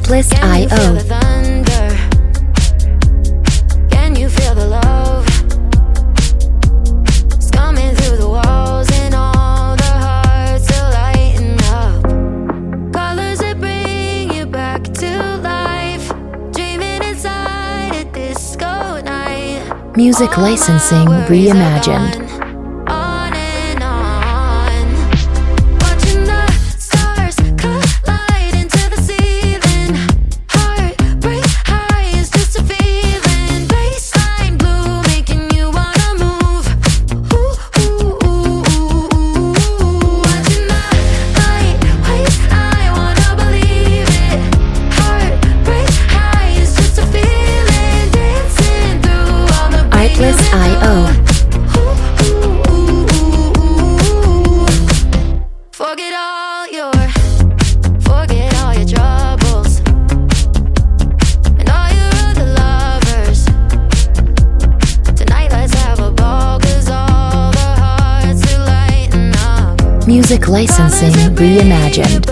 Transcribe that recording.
itlist.io. Can you feel the love? It's coming through the walls and all the hearts are lighting up. Colors that bring you back to life. Dreaming inside a disco night. Music licensing reimagined. itlist.io. Forget all your troubles and all your other lovers. Tonight let's have a ball, 'cause all the hearts are lighting up. Music licensing reimagined.